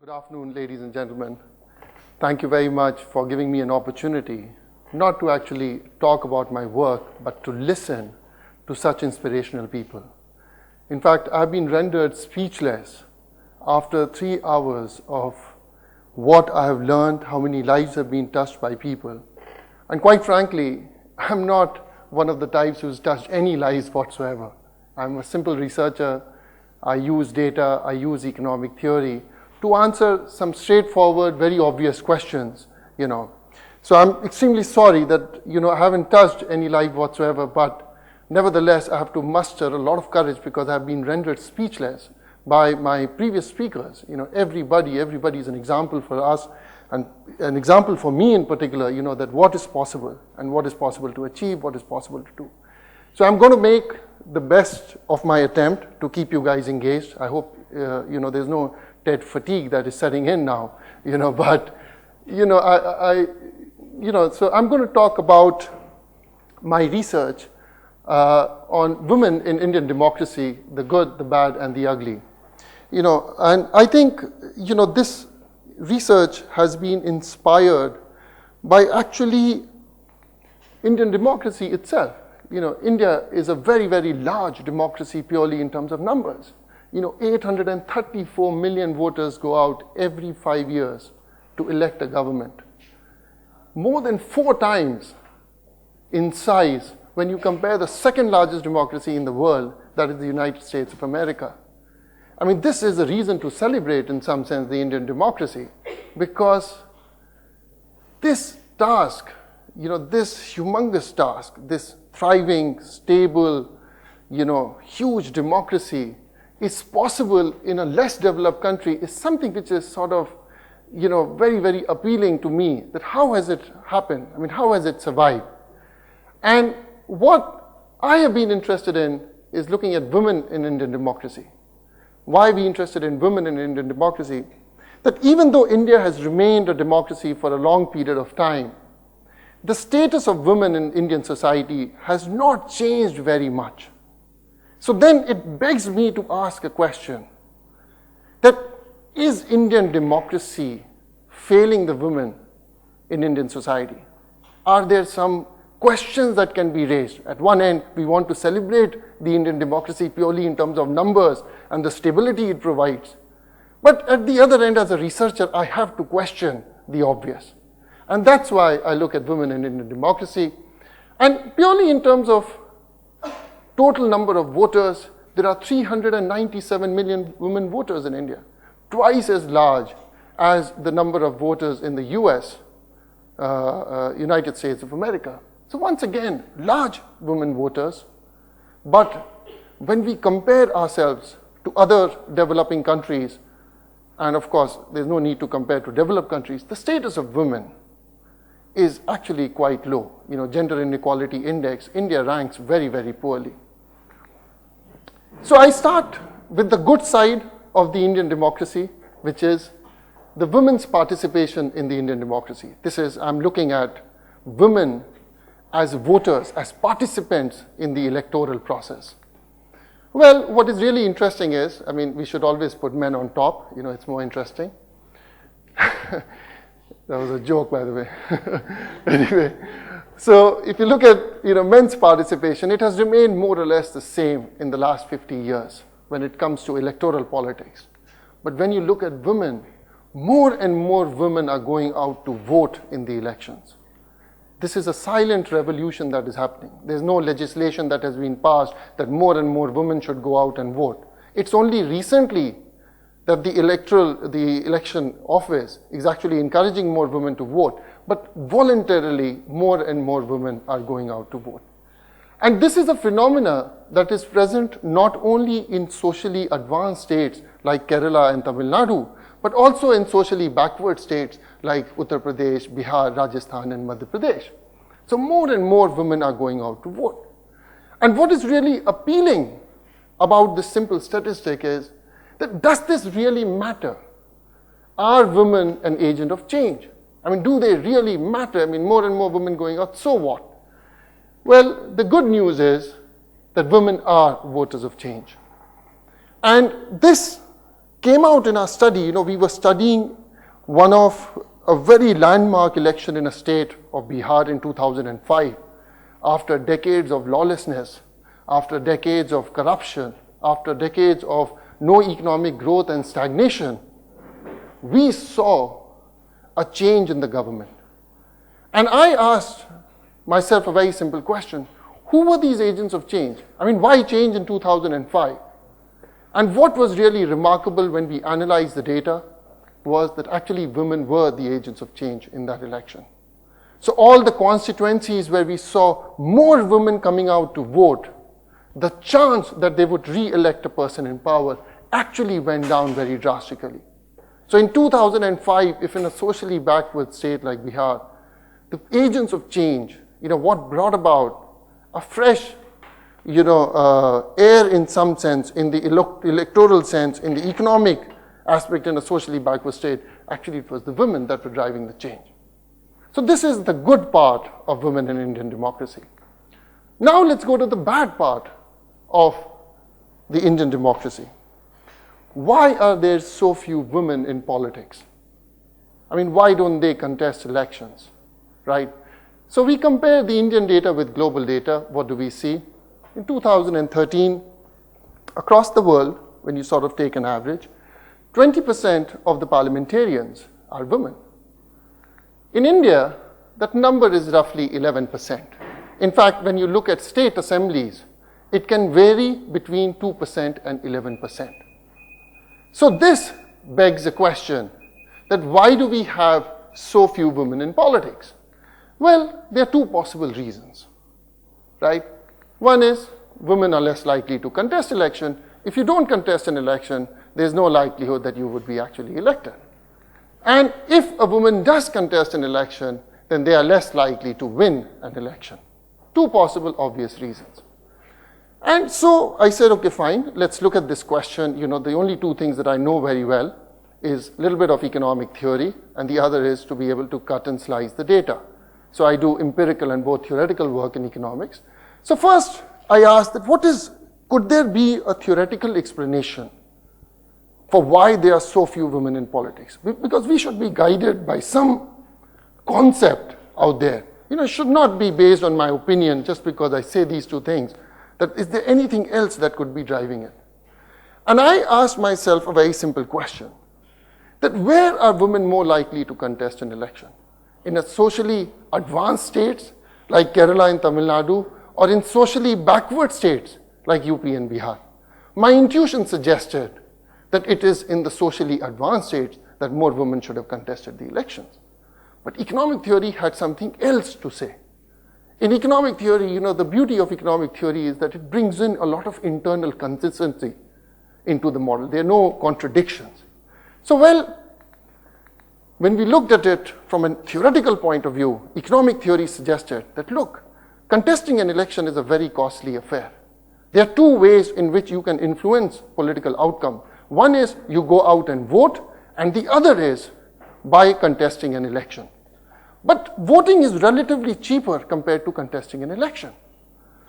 Good afternoon, ladies and gentlemen. Thank you very much for giving me an opportunity not to actually talk about my work, but to listen to such inspirational people. In fact, I've been rendered speechless after 3 hours of what I have learned, how many lives have been touched by people. And quite frankly, I'm not one of the types who's touched any lives whatsoever. I'm a simple researcher. I use data, I use economic theory to answer some straightforward, very obvious questions, So I'm extremely sorry that, I haven't touched any life whatsoever, but nevertheless, I have to muster a lot of courage because I've been rendered speechless by my previous speakers. Everybody is an example for us and an example for me in particular, that what is possible and what is possible to achieve, what is possible to do. So I'm going to make the best of my attempt to keep you guys engaged. I hope, there's no TED fatigue that is setting in now, but, so I'm going to talk about my research on women in Indian democracy, the good, the bad, and the ugly. And I think, this research has been inspired by actually Indian democracy itself. India is a very, very large democracy purely in terms of numbers. 834 million voters go out every 5 years to elect a government. More than 4 times in size when you compare the second largest democracy in the world, that is the United States of America. I mean, this is a reason to celebrate in some sense the Indian democracy, because this task, this humongous task, this thriving, stable, huge democracy is possible in a less developed country is something which is sort of, very, very appealing to me, that how has it happened? I mean, how has it survived? And what I have been interested in is looking at women in Indian democracy. Why be interested in women in Indian democracy? That even though India has remained a democracy for a long period of time, the status of women in Indian society has not changed very much. So then it begs me to ask a question, that is Indian democracy failing the women in Indian society? Are there some questions that can be raised? At one end, we want to celebrate the Indian democracy purely in terms of numbers and the stability it provides. But at the other end, as a researcher, I have to question the obvious. And that's why I look at women in Indian democracy. And purely in terms of total number of voters, there are 397 million women voters in India, twice as large as the number of voters in the US, United States of America. So once again, large women voters, but when we compare ourselves to other developing countries, and of course, there's no need to compare to developed countries, the status of women is actually quite low. Gender inequality index, India ranks very, very poorly. So I start with the good side of the Indian democracy, which is the women's participation in the Indian democracy. I'm looking at women as voters, as participants in the electoral process. Well, what is really interesting is, we should always put men on top, it's more interesting. That was a joke, by the way. Anyway, so if you look at, men's participation, it has remained more or less the same in the last 50 years when it comes to electoral politics. But when you look at women, more and more women are going out to vote in the elections. This is a silent revolution that is happening. There's no legislation that has been passed that more and more women should go out and vote. It's only recently that the election office is actually encouraging more women to vote. But voluntarily, more and more women are going out to vote. And this is a phenomena that is present not only in socially advanced states like Kerala and Tamil Nadu, but also in socially backward states like Uttar Pradesh, Bihar, Rajasthan, and Madhya Pradesh. So more and more women are going out to vote. And what is really appealing about this simple statistic is that does this really matter? Are women an agent of change? Do they really matter? More and more women going out, so what? Well, the good news is that women are voters of change. And this came out in our study, we were studying one of a very landmark election in a state of Bihar in 2005. After decades of lawlessness, after decades of corruption, after decades of no economic growth and stagnation, we saw a change in the government. And I asked myself a very simple question. Who were these agents of change? Why change in 2005? And what was really remarkable when we analyzed the data was that actually women were the agents of change in that election. So all the constituencies where we saw more women coming out to vote, the chance that they would re-elect a person in power actually went down very drastically. So in 2005, if in a socially backward state like Bihar, the agents of change, what brought about a fresh, air in some sense, in the electoral sense, in the economic aspect in a socially backward state, actually it was the women that were driving the change. So this is the good part of women in Indian democracy. Now let's go to the bad part of the Indian democracy. Why are there so few women in politics? Why don't they contest elections, right? So we compare the Indian data with global data. What do we see? In 2013, across the world, when you sort of take an average, 20% of the parliamentarians are women. In India, that number is roughly 11%. In fact, when you look at state assemblies, it can vary between 2% and 11%. So this begs the question that why do we have so few women in politics? Well, there are two possible reasons, right? One is women are less likely to contest election. If you don't contest an election, there's no likelihood that you would be actually elected. And if a woman does contest an election, then they are less likely to win an election. Two possible obvious reasons. And so I said, okay, fine, let's look at this question. The only two things that I know very well is a little bit of economic theory, and the other is to be able to cut and slice the data. So I do empirical and both theoretical work in economics. So first, I asked that could there be a theoretical explanation for why there are so few women in politics? Because we should be guided by some concept out there. It should not be based on my opinion just because I say these two things. That is there anything else that could be driving it? And I asked myself a very simple question. That where are women more likely to contest an election? In a socially advanced states like Kerala and Tamil Nadu, or in socially backward states like UP and Bihar? My intuition suggested that it is in the socially advanced states that more women should have contested the elections. But economic theory had something else to say. In economic theory, the beauty of economic theory is that it brings in a lot of internal consistency into the model. There are no contradictions. So, when we looked at it from a theoretical point of view, economic theory suggested that, look, contesting an election is a very costly affair. There are two ways in which you can influence political outcome. One is you go out and vote, and the other is by contesting an election. But voting is relatively cheaper compared to contesting an election.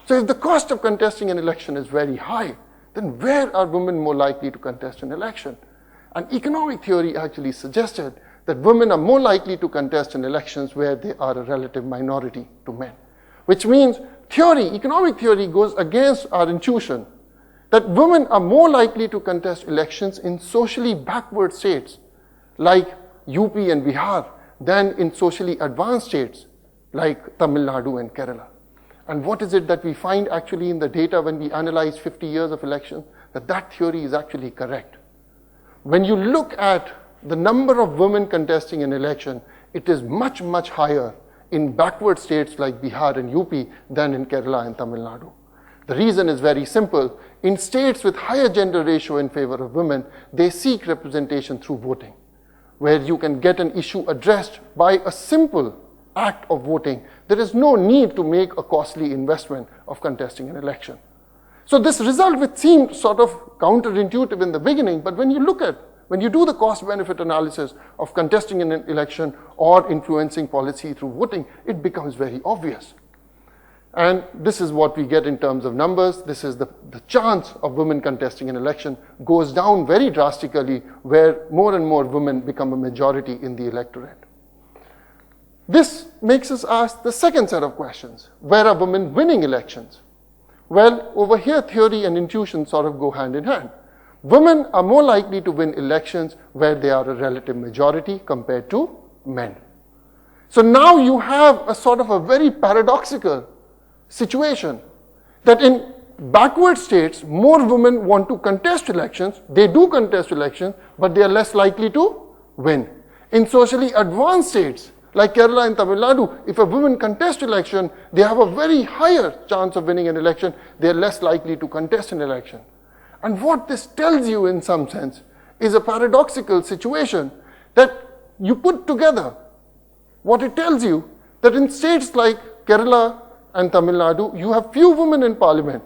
So if the cost of contesting an election is very high, then where are women more likely to contest an election? And economic theory actually suggested that women are more likely to contest in elections where they are a relative minority to men. Which means economic theory goes against our intuition that women are more likely to contest elections in socially backward states like UP and Bihar than in socially advanced states like Tamil Nadu and Kerala. And what is it that we find actually in the data when we analyze 50 years of elections? That theory is actually correct. When you look at the number of women contesting an election, it is much, much higher in backward states like Bihar and UP than in Kerala and Tamil Nadu. The reason is very simple. In states with higher gender ratio in favor of women, they seek representation through voting, where you can get an issue addressed by a simple act of voting. There is no need to make a costly investment of contesting an election. So this result, which seemed sort of counterintuitive in the beginning, but when you do the cost-benefit analysis of contesting an election or influencing policy through voting, it becomes very obvious. And this is what we get in terms of numbers. This is the chance of women contesting an election goes down very drastically, where more and more women become a majority in the electorate. This makes us ask the second set of questions. Where are women winning elections? Well, over here, theory and intuition sort of go hand in hand. Women are more likely to win elections where they are a relative majority compared to men. So now you have a sort of a very paradoxical situation that in backward states, more women want to contest elections. They do contest elections, but they are less likely to win. In socially advanced states, like Kerala and Tamil Nadu, if a woman contests election, they have a very higher chance of winning an election. They are less likely to contest an election. And what this tells you in some sense is a paradoxical situation that you put together. What it tells you that in states like Kerala and Tamil Nadu, you have few women in parliament.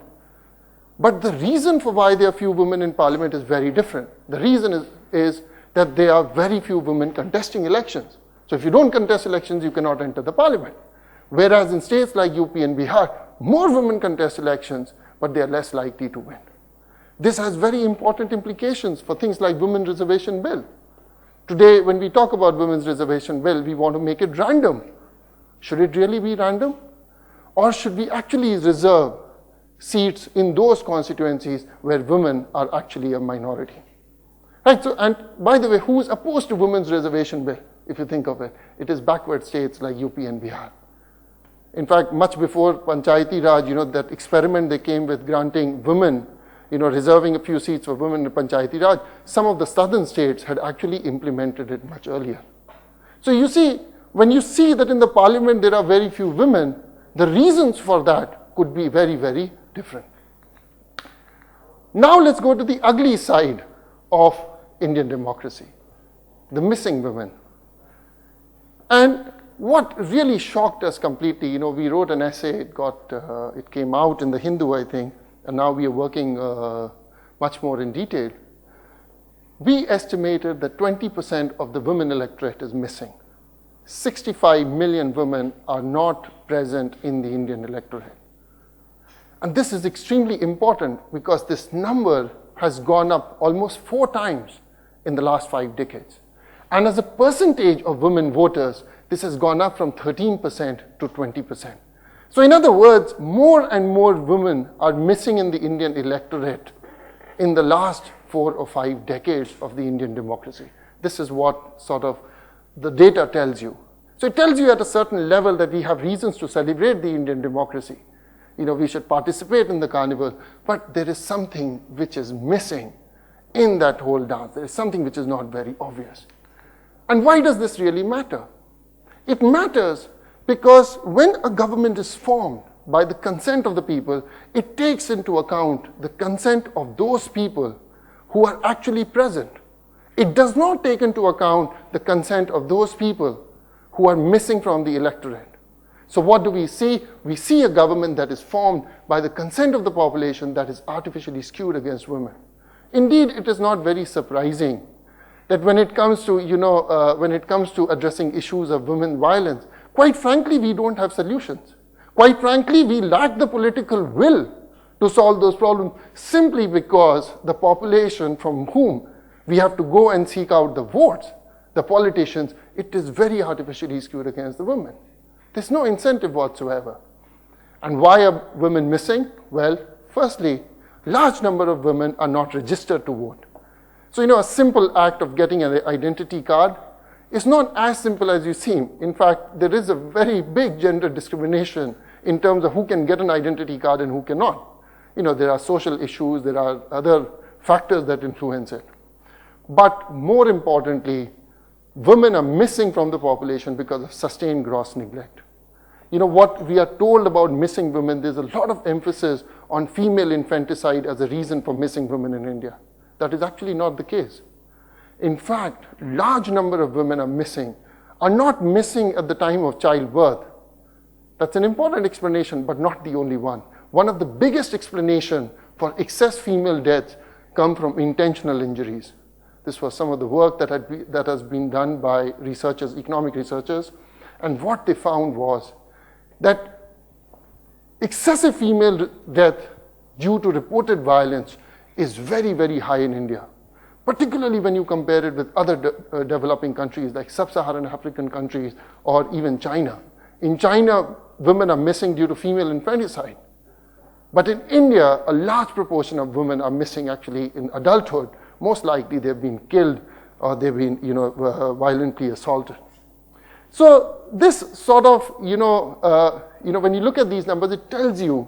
But the reason for why there are few women in parliament is very different. The reason is that there are very few women contesting elections. So if you don't contest elections, you cannot enter the parliament. Whereas in states like UP and Bihar, more women contest elections, but they are less likely to win. This has very important implications for things like Women's Reservation Bill. Today, when we talk about Women's Reservation Bill, we want to make it random. Should it really be random? Or should we actually reserve seats in those constituencies where women are actually a minority? Right, so, and by the way, who is opposed to Women's Reservation Bill? If you think of it, it is backward states like UP and Bihar. In fact, much before Panchayati Raj, that experiment they came with granting women, reserving a few seats for women in Panchayati Raj, some of the southern states had actually implemented it much earlier. So you see, when you see that in the parliament there are very few women, the reasons for that could be very, very different. Now let's go to the ugly side of Indian democracy, the missing women. And what really shocked us completely, we wrote an essay, it came out in the Hindu, I think, and now we are working much more in detail. We estimated that 20% of the women electorate is missing. 65 million women are not present in the Indian electorate. And this is extremely important because this number has gone up almost 4 times in the last 5 decades. And as a percentage of women voters, this has gone up from 13% to 20%. So in other words, more and more women are missing in the Indian electorate in the last 4 or 5 decades of the Indian democracy. This is what sort of the data tells you. So it tells you at a certain level that we have reasons to celebrate the Indian democracy. We should participate in the carnival, but there is something which is missing in that whole dance. There is something which is not very obvious. And why does this really matter? It matters because when a government is formed by the consent of the people, it takes into account the consent of those people who are actually present. It does not take into account the consent of those people who are missing from the electorate. So what do we see? We see a government that is formed by the consent of the population that is artificially skewed against women. Indeed, it is not very surprising that when it comes to addressing issues of women violence, quite frankly, we don't have solutions. Quite frankly, we lack the political will to solve those problems simply because the population from whom we have to go and seek out the votes, the politicians, it is very artificially skewed against the women. There's no incentive whatsoever. And why are women missing? Well, firstly, large number of women are not registered to vote. So, a simple act of getting an identity card is not as simple as you seem. In fact, there is a very big gender discrimination in terms of who can get an identity card and who cannot. There are social issues, there are other factors that influence it. But more importantly, women are missing from the population because of sustained gross neglect. What we are told about missing women, there's a lot of emphasis on female infanticide as a reason for missing women in India. That is actually not the case. In fact, large number of women are not missing at the time of childbirth. That's an important explanation, but not the only one. One of the biggest explanations for excess female deaths come from intentional injuries. This was some of the work that has been done by researchers, economic researchers, and what they found was that excessive female death due to reported violence is very, very high in India, particularly when you compare it with other developing countries like sub-Saharan African countries or even China. In China, women are missing due to female infanticide. But in India, a large proportion of women are missing actually in adulthood. Most likely they've been killed or they've been violently assaulted. So this sort of, when you look at these numbers, it tells you,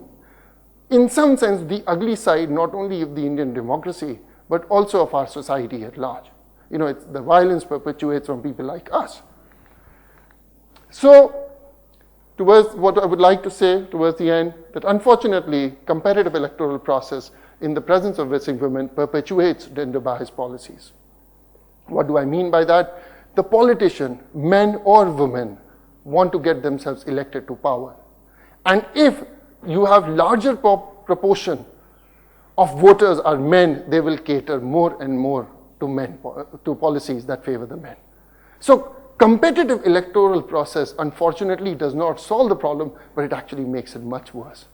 in some sense, the ugly side, not only of the Indian democracy, but also of our society at large. It's the violence perpetuates from people like us. So, towards what I would like to say towards the end, that unfortunately, competitive electoral process in the presence of missing women perpetuates gender-biased policies. What do I mean by that? The politician, men or women, want to get themselves elected to power. And if you have larger proportion of voters are men, they will cater more and more to men, to policies that favor the men. So competitive electoral process, unfortunately, does not solve the problem, but it actually makes it much worse.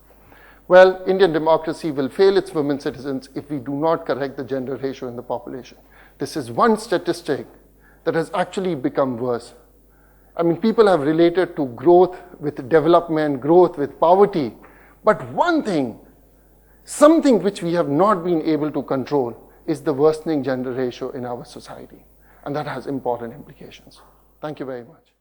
Well, Indian democracy will fail its women citizens if we do not correct the gender ratio in the population. This is one statistic that has actually become worse. I mean, people have related to growth with development, growth with poverty. But one thing, something which we have not been able to control, is the worsening gender ratio in our society. And that has important implications. Thank you very much.